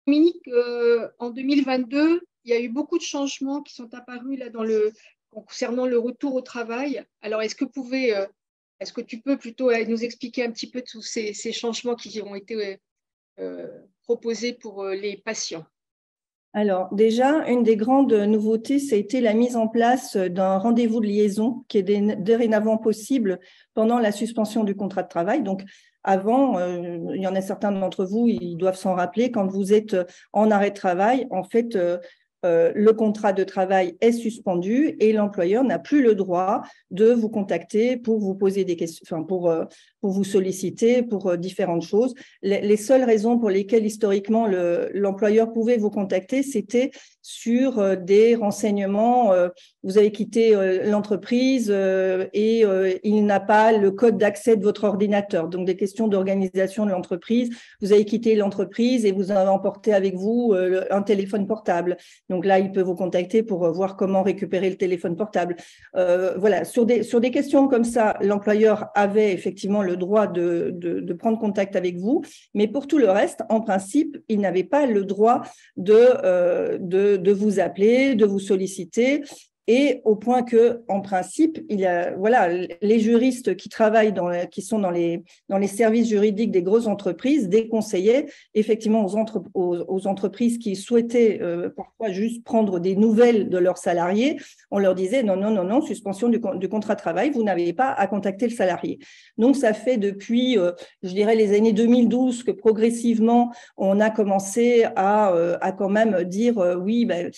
Dominique, en 2022, il y a eu beaucoup de changements qui sont apparus là concernant le retour au travail. Alors, est-ce que tu peux plutôt nous expliquer un petit peu tous ces changements qui ont été proposés pour les patients? Alors, déjà, une des grandes nouveautés, ça a été la mise en place d'un rendez-vous de liaison qui est dorénavant possible pendant la suspension du contrat de travail. Donc, avant, il y en a certains d'entre vous, ils doivent s'en rappeler, quand vous êtes en arrêt de travail, en fait, le contrat de travail est suspendu et l'employeur n'a plus le droit de vous contacter pour vous poser des questions, enfin pour vous solliciter pour différentes choses. Les seules raisons pour lesquelles historiquement l'employeur pouvait vous contacter, c'était sur des renseignements. Vous avez quitté l'entreprise et il n'a pas le code d'accès de votre ordinateur. Donc, des questions d'organisation de l'entreprise. Vous avez quitté l'entreprise et vous avez emporté avec vous un téléphone portable. Donc là, il peut vous contacter pour voir comment récupérer le téléphone portable. Voilà, sur des questions comme ça, l'employeur avait effectivement le droit de prendre contact avec vous, mais pour tout le reste, en principe, il n'avait pas le droit de vous appeler, de vous solliciter. Et au point que, en principe, voilà, les juristes qui travaillent qui sont dans les services juridiques des grosses entreprises déconseillaient effectivement aux entreprises qui souhaitaient parfois juste prendre des nouvelles de leurs salariés. On leur disait non, non, non, non, suspension du contrat de travail, vous n'avez pas à contacter le salarié. Donc, ça fait depuis, je dirais, les années 2012 que progressivement, on a commencé à quand même dire oui, ben,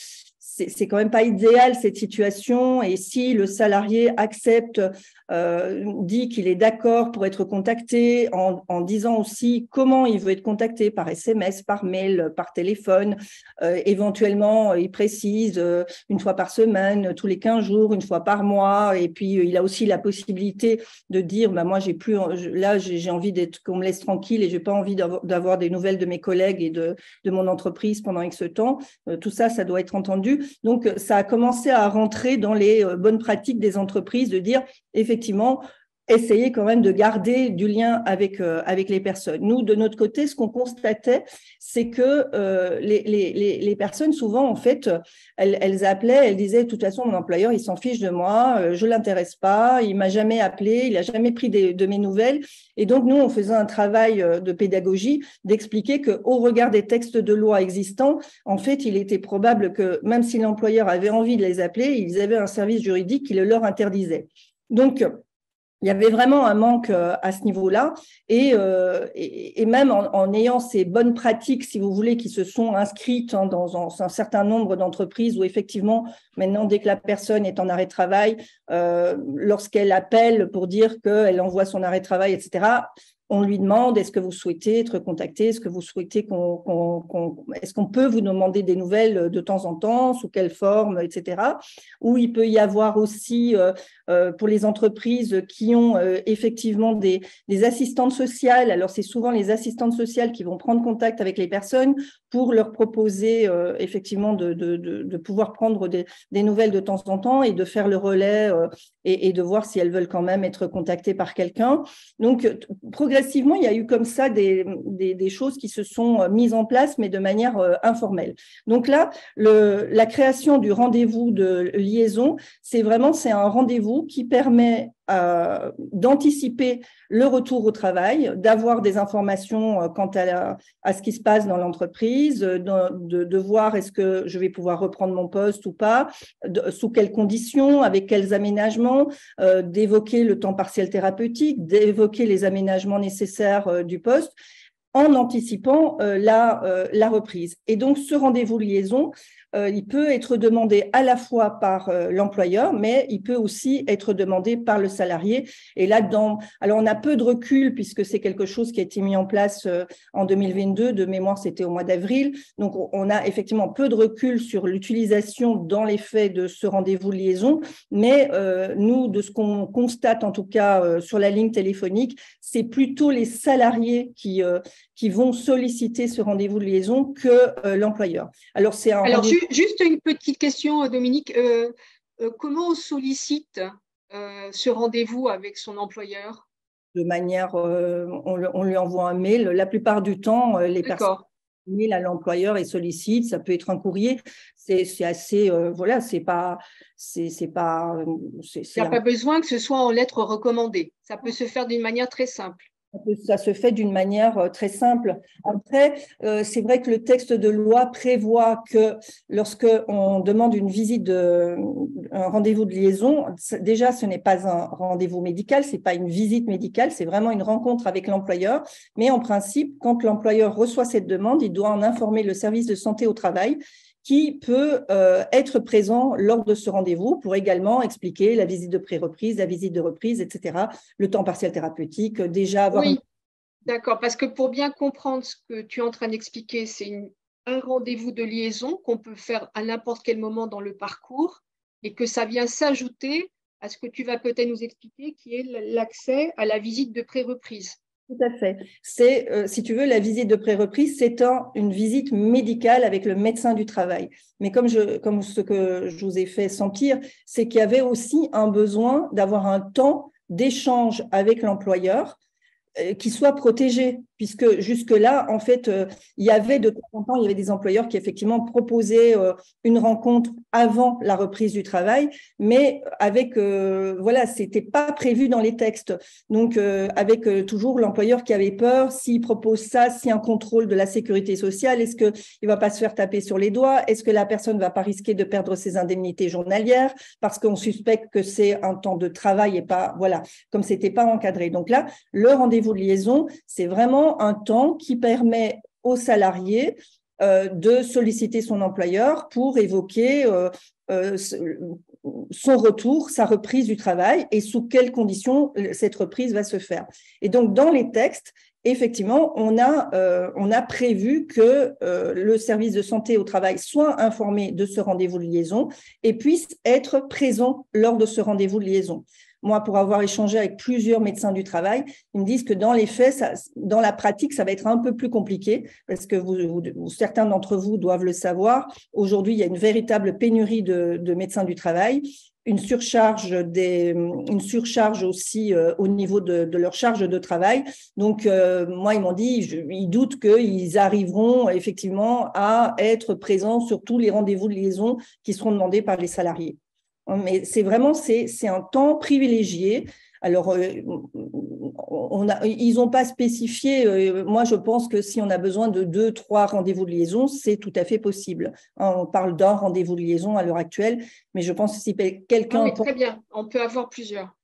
c'est quand même pas idéal cette situation, et si le salarié accepte, dit qu'il est d'accord pour être contacté, en disant aussi comment il veut être contacté, par SMS, par mail, par téléphone, éventuellement il précise une fois par semaine, tous les 15 jours, une fois par mois, et puis il a aussi la possibilité de dire bah, moi j'ai envie qu'on me laisse tranquille et j'ai pas envie d'avoir des nouvelles de mes collègues et de mon entreprise pendant X temps. Tout ça, ça doit être entendu. Donc, ça a commencé à rentrer dans les bonnes pratiques des entreprises de dire, effectivement, essayer quand même de garder du lien avec les personnes. Nous, de notre côté, ce qu'on constatait, c'est que les personnes, souvent, en fait, elles appelaient, elles disaient, de toute façon, mon employeur, il s'en fiche de moi, je ne l'intéresse pas, il ne m'a jamais appelé, il n'a jamais pris de mes nouvelles. Et donc, nous, on faisait un travail de pédagogie, d'expliquer qu'au regard des textes de loi existants, en fait, il était probable que, même si l'employeur avait envie de les appeler, ils avaient un service juridique qui le leur interdisait. Donc, il y avait vraiment un manque à ce niveau-là, et même en ayant ces bonnes pratiques, si vous voulez, qui se sont inscrites dans un certain nombre d'entreprises où effectivement, maintenant, dès que la personne est en arrêt de travail, lorsqu'elle appelle pour dire qu'elle envoie son arrêt de travail, etc., on lui demande, est-ce que vous souhaitez être contacté? Est-ce que vous souhaitez est-ce qu'on peut vous demander des nouvelles de temps en temps? Sous quelle forme, etc. Ou il peut y avoir aussi, pour les entreprises qui ont effectivement des assistantes sociales. Alors, c'est souvent les assistantes sociales qui vont prendre contact avec les personnes pour leur proposer effectivement de pouvoir prendre des nouvelles de temps en temps et de faire le relais et de voir si elles veulent quand même être contactées par quelqu'un. Donc, progressivement, il y a eu comme ça des choses qui se sont mises en place, mais de manière informelle. Donc là, la création du rendez-vous de liaison, c'est un rendez-vous qui permet d'anticiper le retour au travail, d'avoir des informations quant à ce qui se passe dans l'entreprise, de voir est-ce que je vais pouvoir reprendre mon poste ou pas, sous quelles conditions, avec quels aménagements, d'évoquer le temps partiel thérapeutique, d'évoquer les aménagements nécessaires du poste, en anticipant la reprise. Et donc, ce rendez-vous liaison, il peut être demandé à la fois par l'employeur, mais il peut aussi être demandé par le salarié. Et là-dedans, alors on a peu de recul puisque c'est quelque chose qui a été mis en place en 2022, de mémoire c'était au mois d'avril. Donc on a effectivement peu de recul sur l'utilisation dans les faits de ce rendez-vous de liaison, mais nous, de ce qu'on constate en tout cas sur la ligne téléphonique, c'est plutôt les salariés qui vont solliciter ce rendez-vous de liaison que l'employeur. Alors, juste une petite question, Dominique. Comment on sollicite ce rendez-vous avec son employeur? De manière, on lui envoie un mail. La plupart du temps, les personnes mail à l'employeur et sollicite, ça peut être un courrier, c'est assez, voilà, c'est pas, c'est pas, Il n'y a pas besoin que ce soit en lettres recommandées. Ça peut se faire d'une manière très simple. Ça se fait d'une manière très simple. Après, c'est vrai que le texte de loi prévoit que lorsque on demande une visite un rendez-vous de liaison, déjà, ce n'est pas un rendez-vous médical, c'est pas une visite médicale, c'est vraiment une rencontre avec l'employeur. Mais en principe, quand l'employeur reçoit cette demande, il doit en informer le service de santé au travail qui peut être présent lors de ce rendez-vous pour également expliquer la visite de pré-reprise, la visite de reprise, etc., le temps partiel thérapeutique, déjà avoir… Oui, d'accord, parce que pour bien comprendre ce que tu es en train d'expliquer, c'est un rendez-vous de liaison qu'on peut faire à n'importe quel moment dans le parcours et que ça vient s'ajouter à ce que tu vas peut-être nous expliquer, qui est l'accès à la visite de pré-reprise. Tout à fait. C'est, si tu veux, la visite de pré-reprise, c'est une visite médicale avec le médecin du travail. Mais comme ce que je vous ai fait sentir, c'est qu'il y avait aussi un besoin d'avoir un temps d'échange avec l'employeur qui soit protégé, puisque jusque-là, en fait, il y avait de temps en temps, il y avait des employeurs qui effectivement proposaient une rencontre avant la reprise du travail, mais avec, voilà, c'était pas prévu dans les textes. Donc, avec toujours l'employeur qui avait peur, s'il propose ça, s'il y a un contrôle de la sécurité sociale, est-ce qu'il ne va pas se faire taper sur les doigts? Est-ce que la personne ne va pas risquer de perdre ses indemnités journalières parce qu'on suspecte que c'est un temps de travail et pas, voilà, comme c'était pas encadré. Donc là, le rendez-vous de liaison, c'est vraiment un temps qui permet aux salariés de solliciter son employeur pour évoquer son retour, sa reprise du travail et sous quelles conditions cette reprise va se faire. Et donc, dans les textes, effectivement, on a prévu que le service de santé au travail soit informé de ce rendez-vous de liaison et puisse être présent lors de ce rendez-vous de liaison. Moi, pour avoir échangé avec plusieurs médecins du travail, ils me disent que dans les faits, dans la pratique, ça va être un peu plus compliqué parce que certains d'entre vous doivent le savoir. Aujourd'hui, il y a une véritable pénurie de médecins du travail, une surcharge aussi au niveau de leur charge de travail. Donc, moi, ils m'ont dit, ils doutent qu'ils arriveront effectivement à être présents sur tous les rendez-vous de liaison qui seront demandés par les salariés. Mais c'est vraiment, c'est un temps privilégié. Alors, ils n'ont pas spécifié. Moi, je pense que si on a besoin de 2, 3 rendez-vous de liaison, c'est tout à fait possible. On parle d'un rendez-vous de liaison à l'heure actuelle, mais je pense que si quelqu'un… Oui, très bien, on peut avoir plusieurs.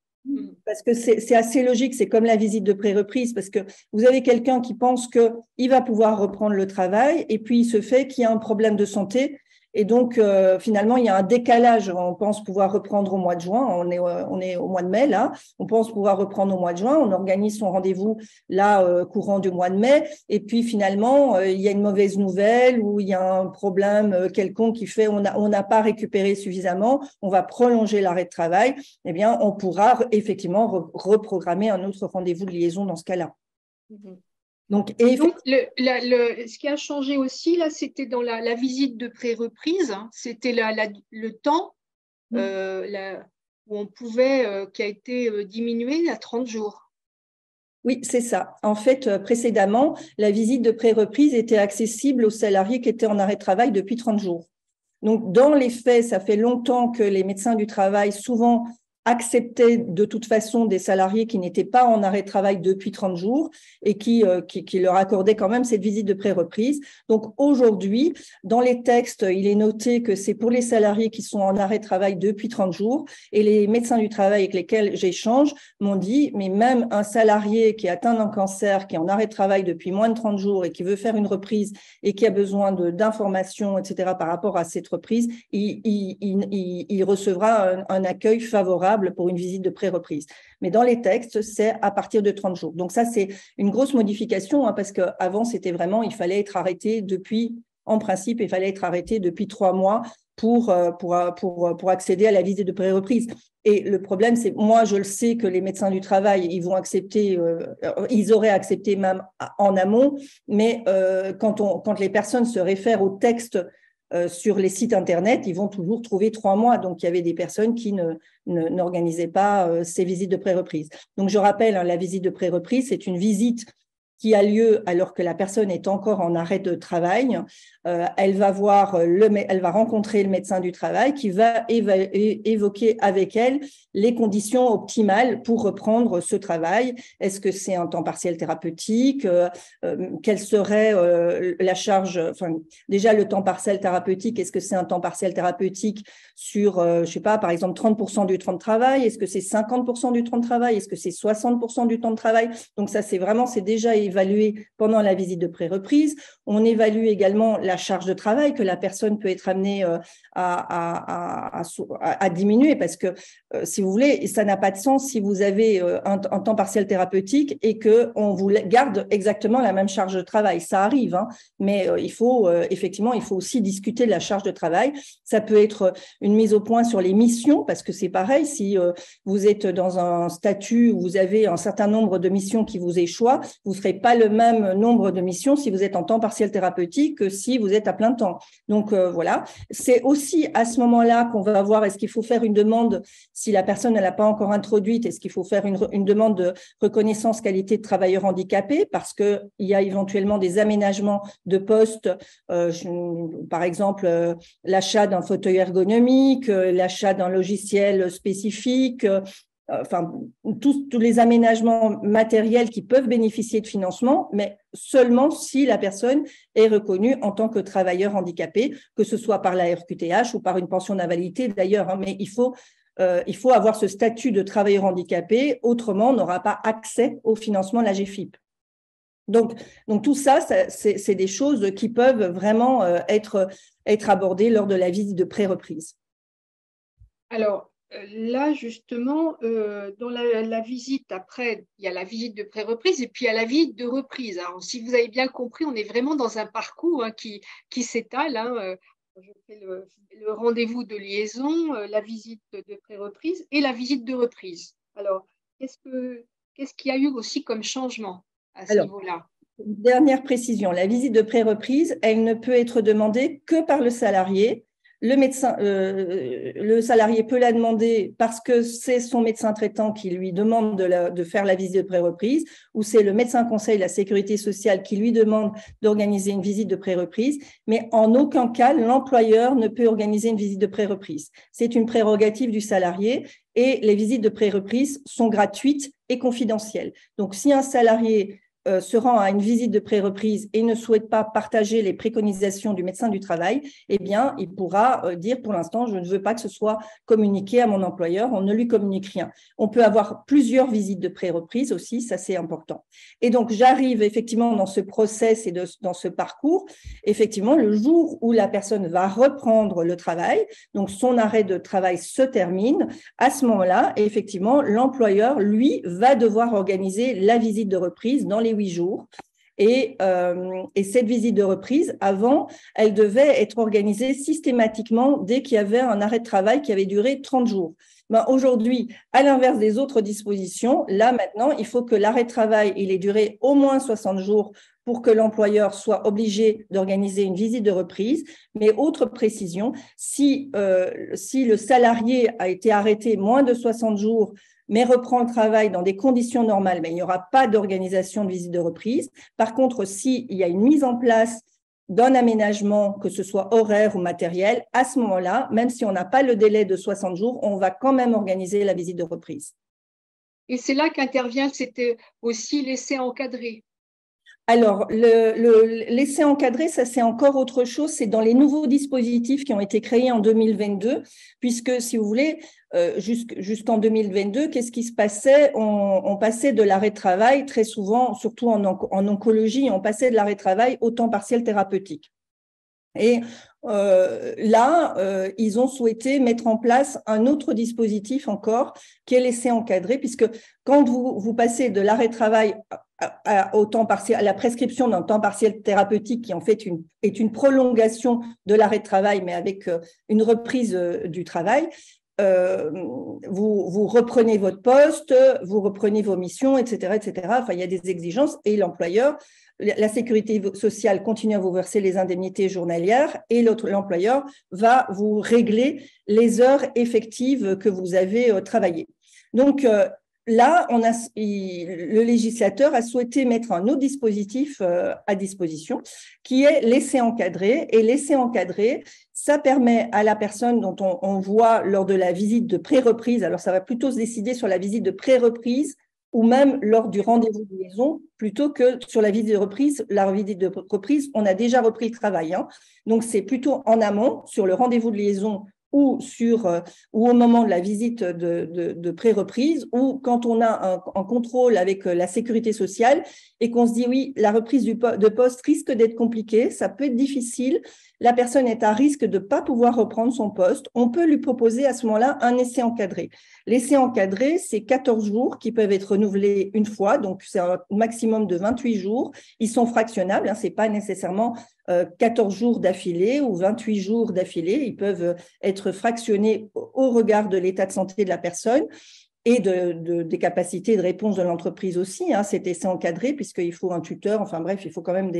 Parce que c'est assez logique, c'est comme la visite de pré-reprise, parce que vous avez quelqu'un qui pense qu'il va pouvoir reprendre le travail, et puis il se fait qu'il y a un problème de santé. Et donc, finalement, il y a un décalage. On pense pouvoir reprendre au mois de juin. On est au mois de mai, là. On pense pouvoir reprendre au mois de juin. On organise son rendez-vous, là, courant du mois de mai. Et puis, finalement, il y a une mauvaise nouvelle ou il y a un problème quelconque qui fait on n'a pas récupéré suffisamment. On va prolonger l'arrêt de travail. Eh bien, on pourra effectivement reprogrammer un autre rendez-vous de liaison dans ce cas-là. Donc, ce qui a changé aussi, là, c'était dans la visite de pré-reprise, hein, c'était le temps où on pouvait, qui a été diminué à 30 jours. Oui, c'est ça. En fait, précédemment, la visite de pré-reprise était accessible aux salariés qui étaient en arrêt de travail depuis 30 jours. Donc, dans les faits, ça fait longtemps que les médecins du travail, souvent, acceptaient de toute façon des salariés qui n'étaient pas en arrêt de travail depuis 30 jours et qui leur accordaient quand même cette visite de pré-reprise. Donc aujourd'hui, dans les textes, il est noté que c'est pour les salariés qui sont en arrêt de travail depuis 30 jours et les médecins du travail avec lesquels j'échange m'ont dit, mais même un salarié qui est atteint d'un cancer, qui est en arrêt de travail depuis moins de 30 jours et qui veut faire une reprise et qui a besoin d'informations, etc., par rapport à cette reprise, il recevra un accueil favorable pour une visite de pré-reprise. Mais dans les textes, c'est à partir de 30 jours. Donc ça, c'est une grosse modification parce qu'avant, c'était vraiment, il fallait être arrêté depuis, en principe, il fallait être arrêté depuis 3 mois pour accéder à la visite de pré-reprise. Et le problème, c'est, moi, je le sais que les médecins du travail, ils vont accepter, ils auraient accepté même en amont, mais quand les personnes se réfèrent au texte sur les sites Internet, ils vont toujours trouver 3 mois. Donc, il y avait des personnes qui n'organisaient pas ces visites de pré-reprise. Donc, je rappelle, hein, la visite de pré-reprise, c'est une visite qui a lieu alors que la personne est encore en arrêt de travail, elle va rencontrer le médecin du travail qui va évoquer avec elle les conditions optimales pour reprendre ce travail. Est-ce que c'est un temps partiel thérapeutique? Quelle serait la charge? Enfin, déjà, le temps partiel thérapeutique, est-ce que c'est un temps partiel thérapeutique sur, je sais pas, par exemple, 30% du temps de travail? Est-ce que c'est 50% du temps de travail? Est-ce que c'est 60% du temps de travail? Donc ça, c'est déjà évalué pendant la visite de pré-reprise. On évalue également la charge de travail que la personne peut être amenée à diminuer parce que, si vous voulez, ça n'a pas de sens si vous avez un temps partiel thérapeutique et qu'on vous garde exactement la même charge de travail. Ça arrive, hein, mais effectivement, il faut aussi discuter de la charge de travail. Ça peut être une mise au point sur les missions parce que c'est pareil, si vous êtes dans un statut où vous avez un certain nombre de missions qui vous échouent, vous ne ferez pas le même nombre de missions si vous êtes en temps partiel thérapeutique que si vous êtes à plein temps. Donc, voilà. C'est aussi à ce moment-là qu'on va voir est-ce qu'il faut faire une demande, si la personne ne l'a pas encore introduite, est-ce qu'il faut faire une demande de reconnaissance qualité de travailleur handicapé parce qu'il y a éventuellement des aménagements de poste, par exemple, l'achat d'un fauteuil ergonomique, l'achat d'un logiciel spécifique, enfin, tous les aménagements matériels qui peuvent bénéficier de financement, mais seulement si la personne est reconnue en tant que travailleur handicapé, que ce soit par la RQTH ou par une pension d'invalidité d'ailleurs, hein, mais il faut avoir ce statut de travailleur handicapé, autrement on n'aura pas accès au financement de la GFIP. Donc tout ça, c'est des choses qui peuvent vraiment être abordées lors de la visite de pré-reprise. Alors, là, justement, dans la visite, après, il y a la visite de pré-reprise et puis il y a la visite de reprise. Alors, si vous avez bien compris, on est vraiment dans un parcours, hein, qui s'étale. Hein, je fais le rendez-vous de liaison, la visite de pré-reprise et la visite de reprise. Alors, qu'est-ce qu'il y a eu aussi comme changement à ce niveau-là? Dernière précision, la visite de pré-reprise, elle ne peut être demandée que par le salarié. Le salarié peut la demander parce que c'est son médecin traitant qui lui demande de faire la visite de pré-reprise, ou c'est le médecin conseil de la sécurité sociale qui lui demande d'organiser une visite de pré-reprise, mais en aucun cas, l'employeur ne peut organiser une visite de pré-reprise. C'est une prérogative du salarié et les visites de pré-reprise sont gratuites et confidentielles. Donc, si un salarié se rend à une visite de pré-reprise et ne souhaite pas partager les préconisations du médecin du travail, eh bien, il pourra dire pour l'instant, je ne veux pas que ce soit communiqué à mon employeur, on ne lui communique rien. On peut avoir plusieurs visites de pré-reprise aussi, ça c'est important. Et donc, j'arrive effectivement dans ce process et dans ce parcours, effectivement, le jour où la personne va reprendre le travail, donc son arrêt de travail se termine, à ce moment-là, effectivement, l'employeur, lui, va devoir organiser la visite de reprise dans les 8 jours. Et cette visite de reprise, avant, elle devait être organisée systématiquement dès qu'il y avait un arrêt de travail qui avait duré 30 jours. Ben, aujourd'hui, à l'inverse des autres dispositions, là maintenant, il faut que l'arrêt de travail il ait duré au moins 60 jours pour que l'employeur soit obligé d'organiser une visite de reprise. Mais autre précision, si le salarié a été arrêté moins de 60 jours, mais reprend le travail dans des conditions normales, mais il n'y aura pas d'organisation de visite de reprise. Par contre, s'il y a une mise en place d'un aménagement, que ce soit horaire ou matériel, à ce moment-là, même si on n'a pas le délai de 60 jours, on va quand même organiser la visite de reprise. Et c'est là qu'intervient aussi l'essai encadré. Alors, l'essai encadré, ça c'est encore autre chose, c'est dans les nouveaux dispositifs qui ont été créés en 2022, puisque si vous voulez, jusqu'en 2022, qu'est-ce qui se passait? On passait de l'arrêt de travail très souvent, surtout en oncologie, on passait de l'arrêt de travail au temps partiel thérapeutique. Et là, ils ont souhaité mettre en place un autre dispositif encore, qui est l'essai encadré, puisque quand vous passez de l'arrêt de travail au temps partiel, à la prescription d'un temps partiel thérapeutique, qui en fait est une prolongation de l'arrêt de travail, mais avec une reprise du travail, vous reprenez votre poste, vous reprenez vos missions, etc., etc. Enfin, il y a des exigences et l'employeur, la sécurité sociale continue à vous verser les indemnités journalières et l'employeur va vous régler les heures effectives que vous avez travaillées. Donc, là, le législateur a souhaité mettre un autre dispositif à disposition, qui est l'essai encadré. Et l'essai encadré, ça permet à la personne dont on voit lors de la visite de pré-reprise, alors ça va plutôt se décider sur la visite de pré-reprise ou même lors du rendez-vous de liaison, plutôt que sur la visite de reprise. La visite de reprise, on a déjà repris le travail, hein. Donc, c'est plutôt en amont, sur le rendez-vous de liaison ou au moment de la visite de pré-reprise, ou quand on a un contrôle avec la sécurité sociale et qu'on se dit oui, la reprise de poste risque d'être compliquée, ça peut être difficile, la personne est à risque de ne pas pouvoir reprendre son poste, on peut lui proposer à ce moment-là un essai encadré. L'essai encadré, c'est 14 jours qui peuvent être renouvelés une fois, donc c'est un maximum de 28 jours. Ils sont fractionnables, hein, ce n'est pas nécessairement 14 jours d'affilée ou 28 jours d'affilée. Ils peuvent être fractionnés au regard de l'état de santé de la personne et des capacités de réponse de l'entreprise aussi. Hein. C'est essai encadré puisqu'il faut un tuteur. Enfin bref, il faut quand même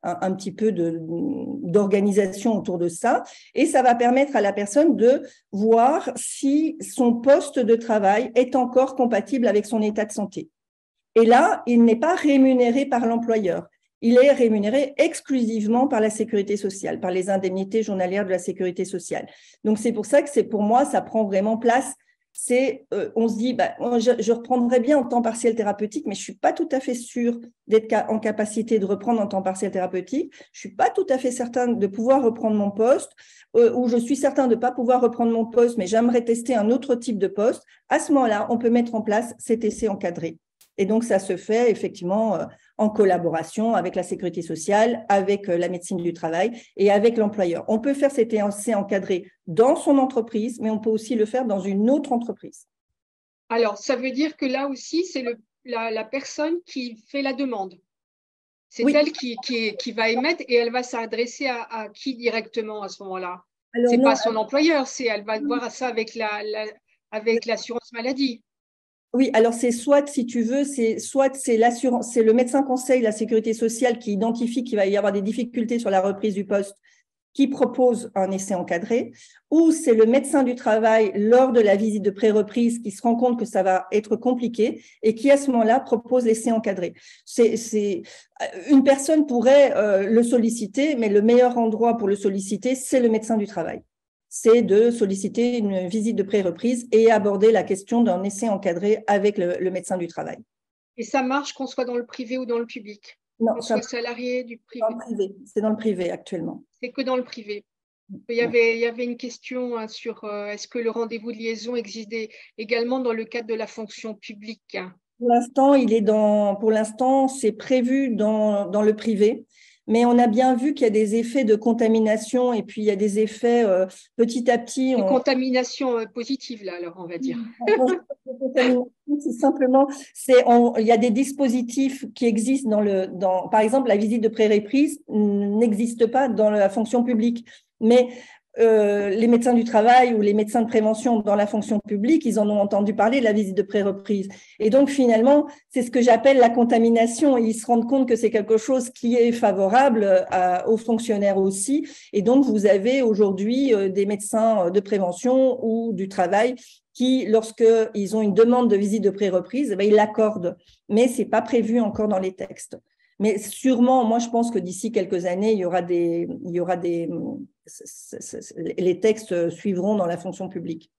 un petit peu d'organisation autour de ça. Et ça va permettre à la personne de voir si son poste de travail est encore compatible avec son état de santé. Et là, il n'est pas rémunéré par l'employeur. Il est rémunéré exclusivement par la sécurité sociale, par les indemnités journalières de la sécurité sociale. Donc, c'est pour ça que pour moi, ça prend vraiment place. On se dit, je reprendrai bien en temps partiel thérapeutique, mais je ne suis pas tout à fait sûre d'être en capacité de reprendre en temps partiel thérapeutique. Je ne suis pas tout à fait certaine de pouvoir reprendre mon poste, ou je suis certain de ne pas pouvoir reprendre mon poste, mais j'aimerais tester un autre type de poste. À ce moment-là, on peut mettre en place cet essai encadré. Et donc, ça se fait effectivement en collaboration avec la sécurité sociale, avec la médecine du travail et avec l'employeur. On peut faire cet essai encadré dans son entreprise, mais on peut aussi le faire dans une autre entreprise. Alors, ça veut dire que là aussi, c'est la personne qui fait la demande. C'est oui. Elle qui va émettre et elle va s'adresser à qui directement à ce moment-là? Ce n'est pas son employeur, elle va voir ça avec l'assurance maladie. Oui, alors c'est soit, si tu veux, c'est l'assurance, c'est le médecin conseil, la sécurité sociale qui identifie qu'il va y avoir des difficultés sur la reprise du poste, qui propose un essai encadré, ou c'est le médecin du travail lors de la visite de pré-reprise qui se rend compte que ça va être compliqué et qui à ce moment-là propose l'essai encadré. Une personne pourrait le solliciter, mais le meilleur endroit pour le solliciter, c'est le médecin du travail. C'est de solliciter une visite de pré-reprise et aborder la question d'un essai encadré avec le médecin du travail. Et ça marche qu'on soit dans le privé ou dans le public? Non, qu'on soit salarié du privé. C'est dans le privé actuellement. C'est que dans le privé. Il y avait une question sur est-ce que le rendez-vous de liaison existe également dans le cadre de la fonction publique? Pour l'instant, c'est prévu dans le privé. Mais on a bien vu qu'il y a des effets de contamination et puis il y a des effets petit à petit. Une contamination positive, là, alors on va dire. C'est simplement, il y a des dispositifs qui existent par exemple, la visite de pré-reprise n'existe pas dans la fonction publique. Mais les médecins du travail ou les médecins de prévention dans la fonction publique, ils en ont entendu parler de la visite de pré-reprise. Et donc, finalement, c'est ce que j'appelle la contamination. Ils se rendent compte que c'est quelque chose qui est favorable aux fonctionnaires aussi. Et donc, vous avez aujourd'hui des médecins de prévention ou du travail qui, lorsqu'ils ont une demande de visite de pré-reprise, ils l'accordent. Mais ce n'est pas prévu encore dans les textes. Mais sûrement, moi, je pense que d'ici quelques années, les textes suivront dans la fonction publique.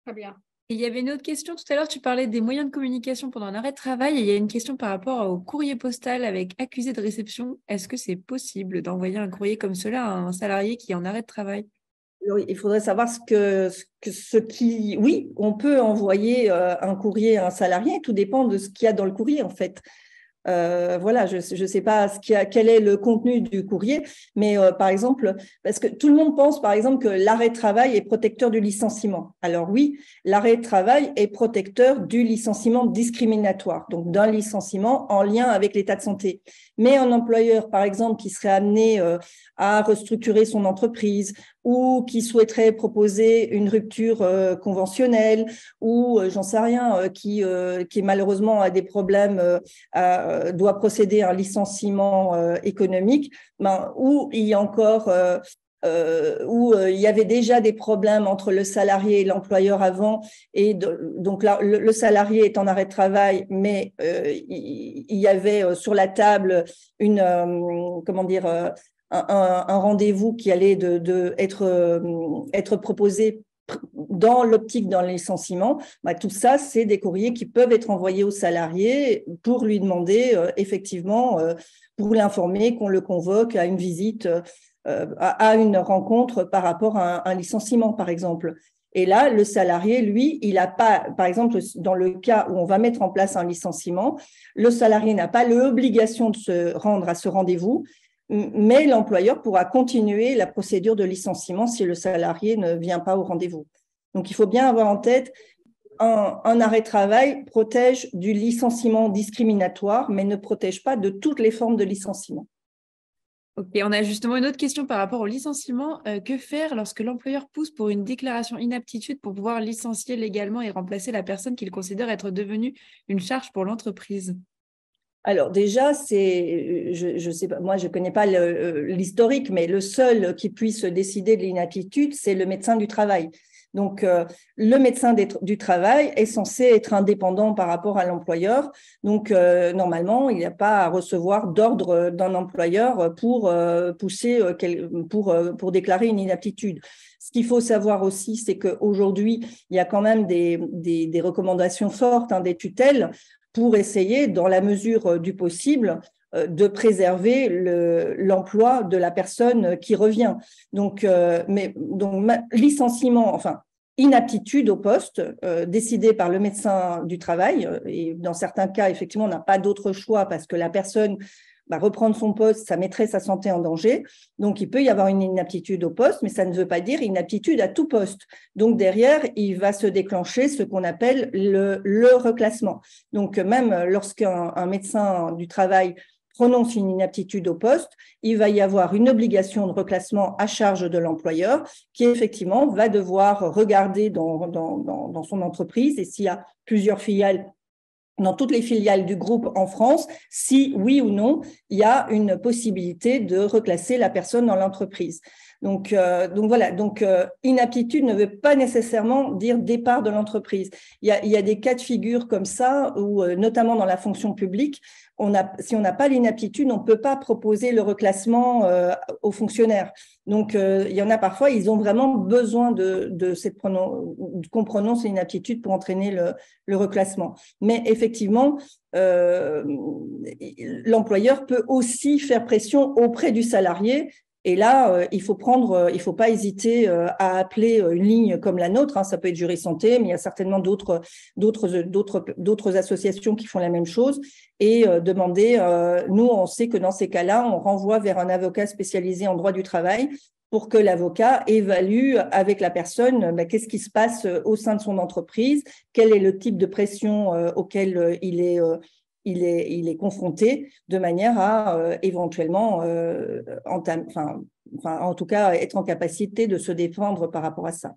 Très bien. Et il y avait une autre question. Tout à l'heure, tu parlais des moyens de communication pendant un arrêt de travail. Et il y a une question par rapport au courrier postal avec accusé de réception. Est-ce que c'est possible d'envoyer un courrier comme cela à un salarié qui est en arrêt de travail? Oui, il faudrait savoir oui, on peut envoyer un courrier à un salarié. Tout dépend de ce qu'il y a dans le courrier, en fait. Voilà, je ne sais pas quel est le contenu du courrier, mais par exemple, parce que tout le monde pense par exemple que l'arrêt de travail est protecteur du licenciement. Alors oui, l'arrêt de travail est protecteur du licenciement discriminatoire, donc d'un licenciement en lien avec l'état de santé. Mais un employeur, par exemple, qui serait amené à restructurer son entreprise ou qui souhaiterait proposer une rupture conventionnelle ou, j'en sais rien, qui malheureusement a des problèmes, doit procéder à un licenciement économique, où il y a encore où il y avait déjà des problèmes entre le salarié et l'employeur avant, et donc là, le salarié est en arrêt de travail, mais il y avait sur la table un rendez-vous qui allait être proposé dans l'optique d'un licenciement. Tout ça, c'est des courriers qui peuvent être envoyés au salarié pour lui demander effectivement, pour l'informer qu'on le convoque à une visite, à une rencontre par rapport à un licenciement, par exemple. Et là, le salarié, lui, il n'a pas, par exemple, dans le cas où on va mettre en place un licenciement, le salarié n'a pas l'obligation de se rendre à ce rendez-vous, mais l'employeur pourra continuer la procédure de licenciement si le salarié ne vient pas au rendez-vous. Donc, il faut bien avoir en tête un arrêt de travail protège du licenciement discriminatoire, mais ne protège pas de toutes les formes de licenciement. Ok, on a justement une autre question par rapport au licenciement. Que faire lorsque l'employeur pousse pour une déclaration inaptitude pour pouvoir licencier légalement et remplacer la personne qu'il considère être devenue une charge pour l'entreprise? Alors déjà, je sais pas, moi je connais pas l'historique, mais le seul qui puisse décider de l'inaptitude, c'est le médecin du travail. Donc, le médecin du travail est censé être indépendant par rapport à l'employeur. Donc, normalement, il n'y a pas à recevoir d'ordre d'un employeur pour pour déclarer une inaptitude. Ce qu'il faut savoir aussi, c'est qu'aujourd'hui, il y a quand même des recommandations fortes, des tutelles, pour essayer, dans la mesure du possible, de préserver l'emploi de la personne qui revient. Donc, licenciement, enfin, inaptitude au poste, décidée par le médecin du travail, et dans certains cas, effectivement, on n'a pas d'autre choix parce que la personne reprendre son poste, ça mettrait sa santé en danger. Donc, il peut y avoir une inaptitude au poste, mais ça ne veut pas dire inaptitude à tout poste. Donc, derrière, il va se déclencher ce qu'on appelle le reclassement. Donc, même lorsqu'un médecin du travail prononce une inaptitude au poste, il va y avoir une obligation de reclassement à charge de l'employeur qui, effectivement, va devoir regarder dans son entreprise, et s'il y a plusieurs filiales, dans toutes les filiales du groupe en France, si oui ou non, il y a une possibilité de reclasser la personne dans l'entreprise. Donc voilà, inaptitude ne veut pas nécessairement dire départ de l'entreprise. Il y a des cas de figure comme ça, où notamment dans la fonction publique, si on n'a pas l'inaptitude, on ne peut pas proposer le reclassement aux fonctionnaires. Donc, il y en a parfois, ils ont vraiment besoin qu'on prononce l'inaptitude pour entraîner le reclassement. Mais effectivement, l'employeur peut aussi faire pression auprès du salarié. Et là, il faut pas hésiter à appeler une ligne comme la nôtre. Ça peut être Jury Santé, mais il y a certainement d'autres associations qui font la même chose. Et demander, nous, on sait que dans ces cas-là, on renvoie vers un avocat spécialisé en droit du travail pour que l'avocat évalue avec la personne qu'est-ce qui se passe au sein de son entreprise, quel est le type de pression auquel il est confronté, de manière à éventuellement, en tout cas, être en capacité de se défendre par rapport à ça.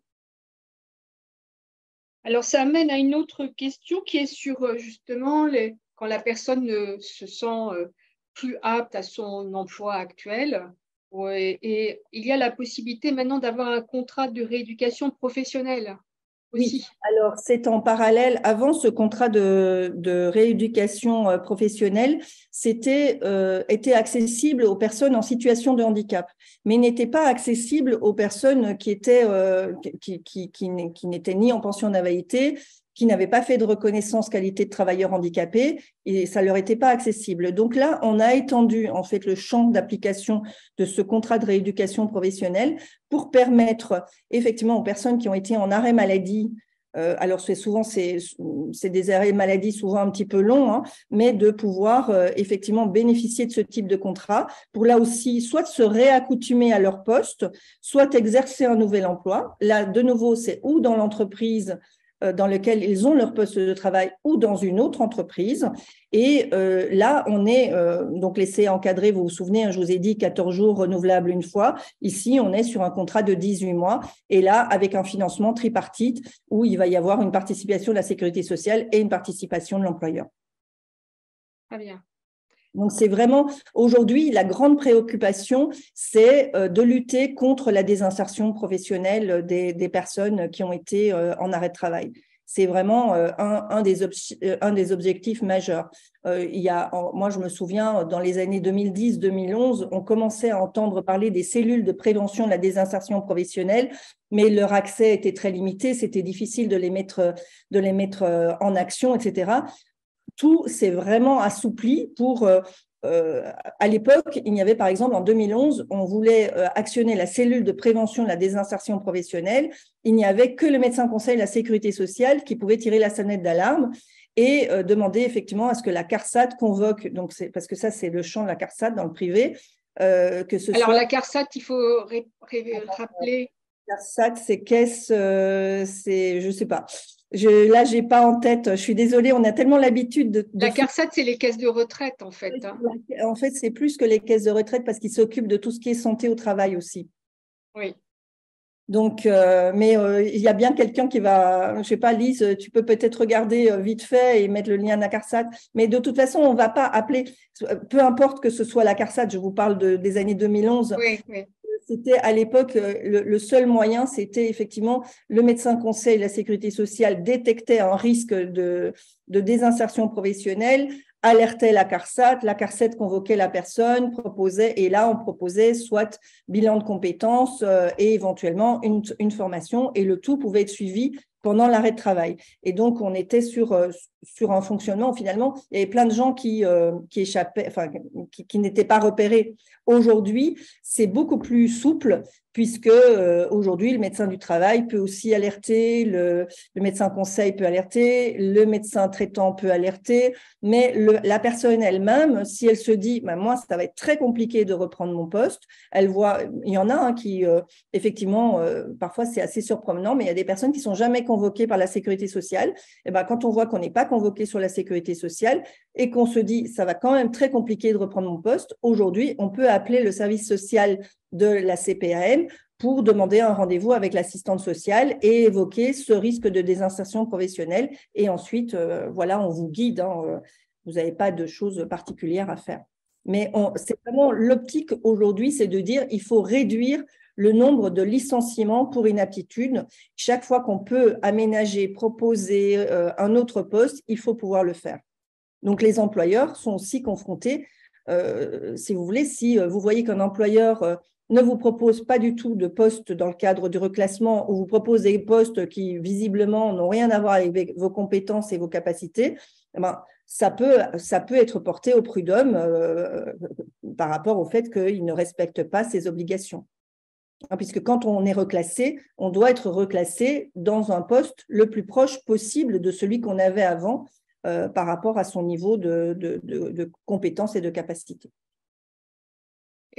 Alors, ça amène à une autre question qui est sur justement quand la personne ne se sent plus apte à son emploi actuel. Et il y a la possibilité maintenant d'avoir un contrat de rééducation professionnelle aussi. Oui, alors c'est en parallèle. Avant, ce contrat de rééducation professionnelle était accessible aux personnes en situation de handicap, mais n'était pas accessible aux personnes qui n'étaient ni en pension d'invalidité, qui n'avaient pas fait de reconnaissance qualité de travailleur handicapé, et ça leur était pas accessible. Donc là, on a étendu en fait le champ d'application de ce contrat de rééducation professionnelle pour permettre effectivement aux personnes qui ont été en arrêt maladie, alors c'est des arrêts maladie souvent un petit peu longs, mais de pouvoir effectivement bénéficier de ce type de contrat pour là aussi soit se réaccoutumer à leur poste, soit exercer un nouvel emploi. Là, de nouveau, c'est ou dans l'entreprise dans lequel ils ont leur poste de travail ou dans une autre entreprise. Et là, on est donc laissé encadrer, vous vous souvenez, je vous ai dit 14 jours renouvelables une fois. Ici, on est sur un contrat de 18 mois. Et là, avec un financement tripartite où il va y avoir une participation de la sécurité sociale et une participation de l'employeur. Très bien. Donc, c'est vraiment, aujourd'hui, la grande préoccupation, c'est de lutter contre la désinsertion professionnelle des personnes qui ont été en arrêt de travail. C'est vraiment un des objectifs majeurs. Moi, je me souviens, dans les années 2010-2011, on commençait à entendre parler des cellules de prévention de la désinsertion professionnelle, mais leur accès était très limité, c'était difficile de les mettre en action, etc. Tout s'est vraiment assoupli pour… à l'époque, il y avait par exemple en 2011, on voulait actionner la cellule de prévention de la désinsertion professionnelle. Il n'y avait que le médecin conseil de la sécurité sociale qui pouvait tirer la sonnette d'alarme et demander effectivement à ce que la CARSAT convoque, donc parce que ça c'est le champ de la CARSAT dans le privé, que ce Alors soit… la CARSAT, il faut rappeler… CARSAT, c'est caisse, je sais pas. Là, j'ai pas en tête. Je suis désolée, on a tellement l'habitude de… La CARSAT, c'est les caisses de retraite, en fait. Hein. En fait, c'est plus que les caisses de retraite parce qu'ils s'occupent de tout ce qui est santé au travail aussi. Oui. Donc, il y a bien quelqu'un qui va… Je sais pas, Lise, tu peux peut-être regarder vite fait et mettre le lien de la CARSAT. Mais de toute façon, on ne va pas appeler… Peu importe que ce soit la CARSAT, je vous parle des années 2011. Oui, oui. C'était à l'époque, le seul moyen, c'était effectivement le médecin conseil de la sécurité sociale détectait un risque de désinsertion professionnelle, alertait la CARSAT convoquait la personne, proposait, et là, on proposait soit bilan de compétences et éventuellement une formation, et le tout pouvait être suivi pendant l'arrêt de travail. Et donc, on était sur un fonctionnement, finalement, il y avait plein de gens qui échappaient, enfin, qui n'étaient pas repérés. Aujourd'hui, c'est beaucoup plus souple puisque aujourd'hui, le médecin du travail peut aussi alerter, le médecin conseil peut alerter, le médecin traitant peut alerter, mais la personne elle-même, si elle se dit bah, « moi, ça va être très compliqué de reprendre mon poste », elle voit, il y en a qui, effectivement, parfois c'est assez surprenant, mais il y a des personnes qui ne sont jamais convoquées par la sécurité sociale. Et ben, quand on voit qu'on n'est pas convoqué sur la sécurité sociale et qu'on se dit « ça va quand même très compliqué de reprendre mon poste », aujourd'hui, on peut appeler le service social de la CPAM pour demander un rendez-vous avec l'assistante sociale et évoquer ce risque de désinsertion professionnelle. Et ensuite, voilà, on vous guide. Hein, vous n'avez pas de choses particulières à faire. Mais c'est vraiment l'optique aujourd'hui, c'est de dire il faut réduire le nombre de licenciements pour inaptitude. Chaque fois qu'on peut aménager, proposer un autre poste, il faut pouvoir le faire. Donc, les employeurs sont aussi confrontés, si vous voulez, si vous voyez qu'un employeur ne vous propose pas du tout de poste dans le cadre du reclassement ou vous propose des postes qui, visiblement, n'ont rien à voir avec vos compétences et vos capacités, eh ben, ça peut être porté au prud'homme par rapport au fait qu'il ne respecte pas ses obligations. Puisque quand on est reclassé, on doit être reclassé dans un poste le plus proche possible de celui qu'on avait avant par rapport à son niveau de compétences et de capacité.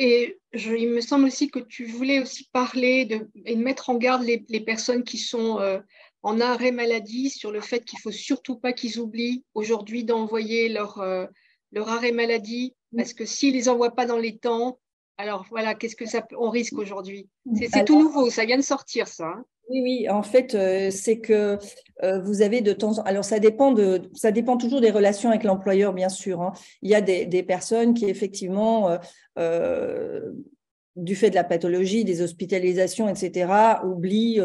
Et il me semble aussi que tu voulais aussi parler et mettre en garde les personnes qui sont en arrêt maladie sur le fait qu'il ne faut surtout pas qu'ils oublient aujourd'hui d'envoyer leur arrêt maladie, parce que s'ils ne les envoient pas dans les temps, alors voilà, qu'est-ce que on risque aujourd'hui? C'est tout nouveau, ça vient de sortir ça. Hein. Oui, en fait, c'est que vous avez de temps en temps… Alors, ça dépend toujours des relations avec l'employeur, bien sûr. Hein. Il y a des personnes qui, effectivement, du fait de la pathologie, des hospitalisations, etc., oublient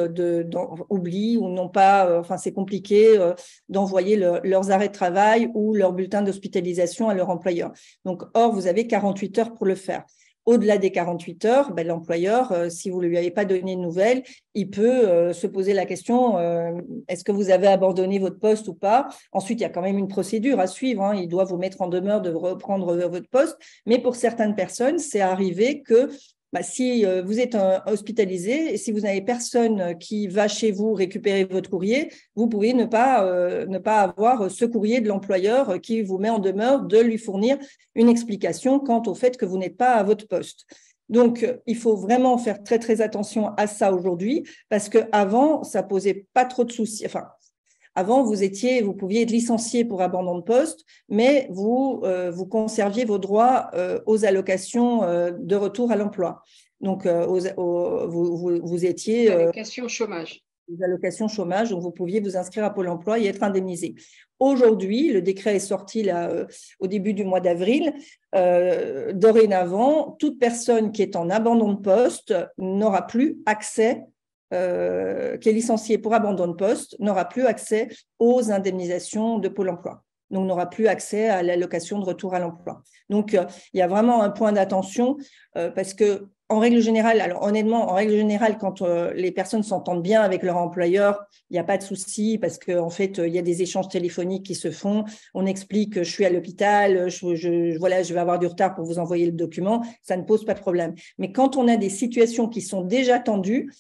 ou n'ont pas… enfin, c'est compliqué d'envoyer leurs arrêts de travail ou leur bulletin d'hospitalisation à leur employeur. Donc, or, vous avez 48 heures pour le faire. Au-delà des 48 heures, ben, l'employeur, si vous ne lui avez pas donné de nouvelles, il peut se poser la question, est-ce que vous avez abandonné votre poste ou pas? Ensuite, il y a quand même une procédure à suivre. Hein, il doit vous mettre en demeure de reprendre votre poste. Mais pour certaines personnes, c'est arrivé que si vous êtes hospitalisé et si vous n'avez personne qui va chez vous récupérer votre courrier, vous pouvez ne pas avoir ce courrier de l'employeur qui vous met en demeure de lui fournir une explication quant au fait que vous n'êtes pas à votre poste. Donc, il faut vraiment faire très, très attention à ça aujourd'hui parce qu'avant, ça ne posait pas trop de soucis. Enfin, avant, vous pouviez être licencié pour abandon de poste, mais vous conserviez vos droits aux allocations de retour à l'emploi. Donc, vous étiez… allocation chômage. Les allocations chômage, donc vous pouviez vous inscrire à Pôle emploi et être indemnisé. aujourd'hui, le décret est sorti là, au début du mois d'avril, dorénavant, toute personne qui est en abandon de poste n'aura plus accès, qui est licenciée pour abandon de poste, n'aura plus accès aux indemnisations de Pôle emploi. Donc, n'aura plus accès à l'allocation de retour à l'emploi. Donc, il y a vraiment un point d'attention parce que, en règle générale, alors honnêtement, en règle générale, quand les personnes s'entendent bien avec leur employeur, il n'y a pas de souci parce qu'en fait, il y a des échanges téléphoniques qui se font. On explique que je suis à l'hôpital, voilà, je vais avoir du retard pour vous envoyer le document. Ça ne pose pas de problème. Mais quand on a des situations qui sont déjà tendues,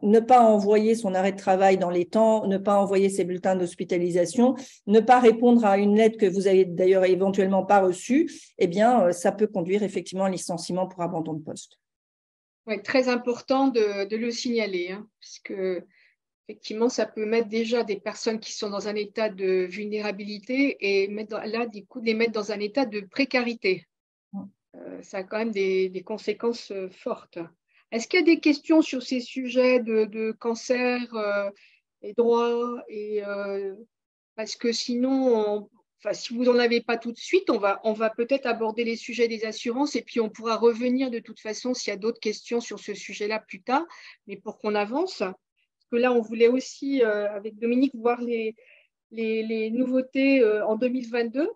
ne pas envoyer son arrêt de travail dans les temps, ne pas envoyer ses bulletins d'hospitalisation, ne pas répondre à une lettre que vous avez d'ailleurs éventuellement pas reçue, eh bien, ça peut conduire effectivement à un licenciement pour abandon de poste. Ouais, très important de le signaler, hein, parce que effectivement, ça peut mettre déjà des personnes qui sont dans un état de vulnérabilité et du coup, les mettre dans un état de précarité. Ça a quand même des conséquences fortes. Est-ce qu'il y a des questions sur ces sujets de cancer et droits parce que sinon, si vous n'en avez pas tout de suite, on va peut-être aborder les sujets des assurances et puis on pourra revenir de toute façon s'il y a d'autres questions sur ce sujet-là plus tard. Mais pour qu'on avance, parce que là, on voulait aussi, avec Dominique, voir les nouveautés en 2022.